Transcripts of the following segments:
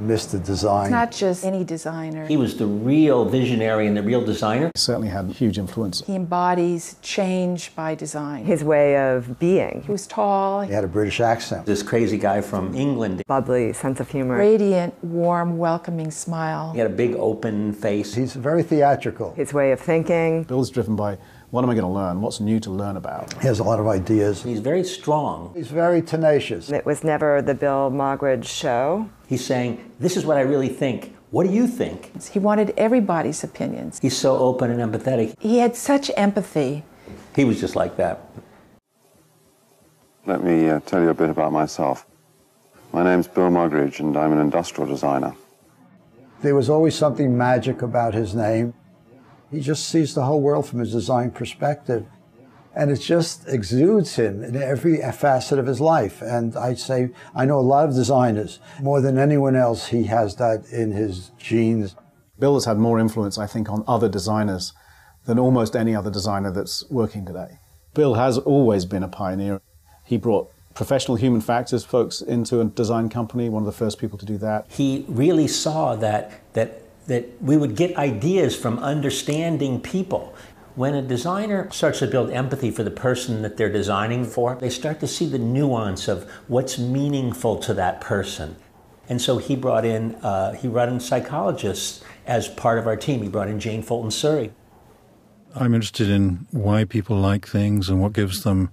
Mr. Design. Not just any designer. He was the real visionary and the real designer. He certainly had huge influence. He embodies change by design. His way of being. He was tall. He had a British accent. This crazy guy from England. Bubbly sense of humor. Radiant, warm, welcoming smile. He had a big open face. He's very theatrical. His way of thinking. Bill's driven by, what am I going to learn? What's new to learn about? He has a lot of ideas. He's very strong. He's very tenacious. It was never the Bill Moggridge show. He's saying, this is what I really think. What do you think? He wanted everybody's opinions. He's so open and empathetic. He had such empathy. He was just like that. Let me tell you a bit about myself. My name's Bill Moggridge, and I'm an industrial designer. There was always something magic about his name. He just sees the whole world from his design perspective. And it just exudes him in every facet of his life. And I'd say, I know a lot of designers. More than anyone else, he has that in his genes. Bill has had more influence, I think, on other designers than almost any other designer that's working today. Bill has always been a pioneer. He brought professional human factors folks into a design company, one of the first people to do that. He really saw that we would get ideas from understanding people. When a designer starts to build empathy for the person that they're designing for, they start to see the nuance of what's meaningful to that person. And so he brought in psychologists as part of our team. He brought in Jane Fulton Surrey. I'm interested in why people like things and what gives them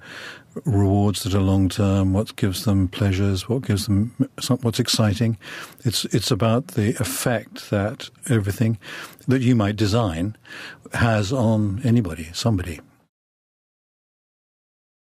rewards that are long-term, what gives them pleasures, what gives them what's exciting. It's about the effect that everything that you might design has on anybody, somebody.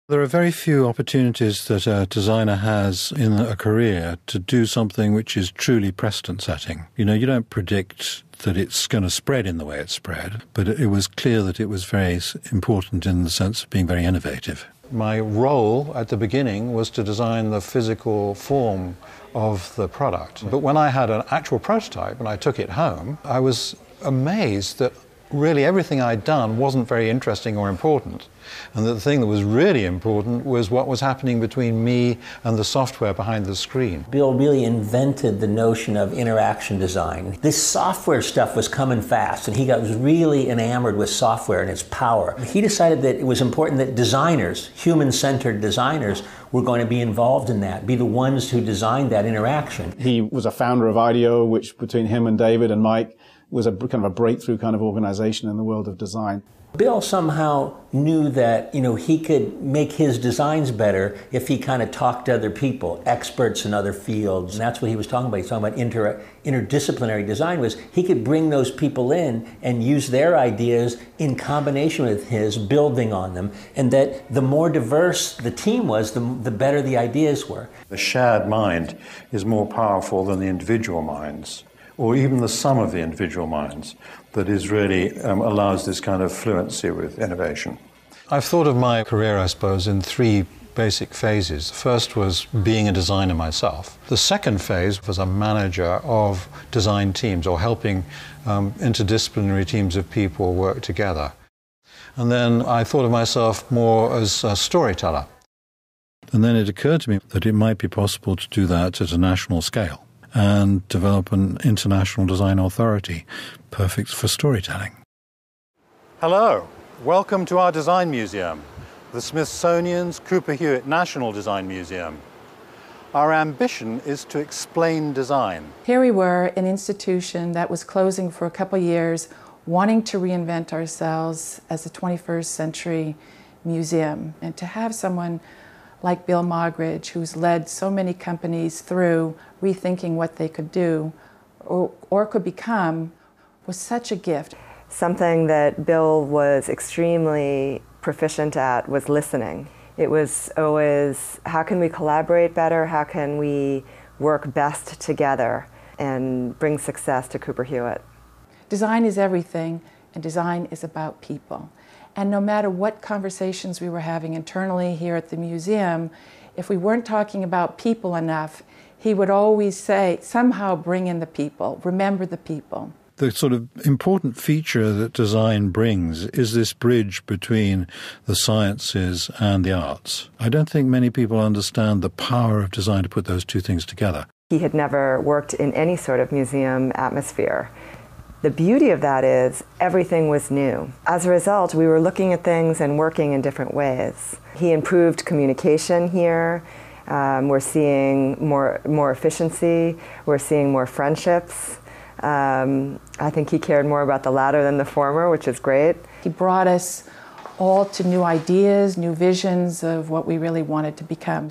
There are very few opportunities that a designer has in a career to do something which is truly precedent-setting. You know, you don't predict that it's going to spread in the way it spread, but it was clear that it was very important in the sense of being very innovative. My role at the beginning was to design the physical form of the product. But when I had an actual prototype and I took it home, I was amazed that really everything I'd done wasn't very interesting or important, and that the thing that was really important was what was happening between me and the software behind the screen. Bill really invented the notion of interaction design. This software stuff was coming fast, and he was really enamored with software and its power. He decided that it was important that designers, human-centered designers, were going to be involved in that, be the ones who designed that interaction. He was a founder of IDEO, which between him and David and Mike was a kind of a breakthrough kind of organization in the world of design. Bill somehow knew that, he could make his designs better if he kind of talked to other people, experts in other fields. And that's what he was talking about. He's talking about interdisciplinary design, was he could bring those people in and use their ideas in combination with his, building on them. And that the more diverse the team was, the better the ideas were. The shared mind is more powerful than the individual minds, or even the sum of the individual minds, that is really allows this kind of fluency with innovation. I've thought of my career, I suppose, in three basic phases. The first was being a designer myself. The second phase was a manager of design teams, or helping interdisciplinary teams of people work together. And then I thought of myself more as a storyteller. And then it occurred to me that it might be possible to do that at a national scale and develop an international design authority perfect for storytelling. Hello, welcome to our design museum, the Smithsonian's Cooper-Hewitt National Design Museum. Our ambition is to explain design. Here we were, an institution that was closing for a couple years, wanting to reinvent ourselves as a 21st century museum. And to have someone like Bill Moggridge, who's led so many companies through rethinking what they could do or could become, was such a gift. Something that Bill was extremely proficient at was listening. It was always, how can we collaborate better? How can we work best together and bring success to Cooper-Hewitt? Design is everything, and design is about people. And no matter what conversations we were having internally here at the museum, if we weren't talking about people enough, he would always say, somehow bring in the people, remember the people. The sort of important feature that design brings is this bridge between the sciences and the arts. I don't think many people understand the power of design to put those two things together. He had never worked in any sort of museum atmosphere. The beauty of that is everything was new. As a result, we were looking at things and working in different ways. He improved communication here. We're seeing more efficiency. We're seeing more friendships. I think he cared more about the latter than the former, which is great. He brought us all to new ideas, new visions of what we really wanted to become.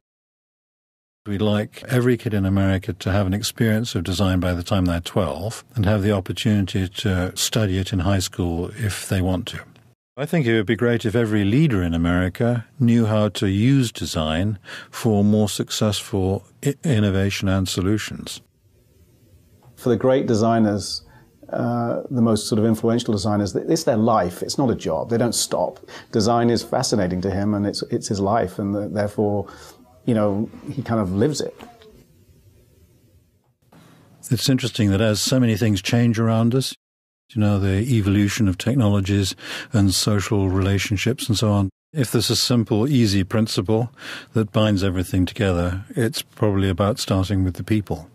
We'd like every kid in America to have an experience of design by the time they're 12 and have the opportunity to study it in high school if they want to. I think it would be great if every leader in America knew how to use design for more successful innovation and solutions. For the great designers, the most sort of influential designers, it's their life. It's not a job. They don't stop. Design is fascinating to him, and it's his life, and therefore, you know, he kind of lives it. It's interesting that as so many things change around us, you know, the evolution of technologies and social relationships and so on, if there's a simple, easy principle that binds everything together, it's probably about starting with the people.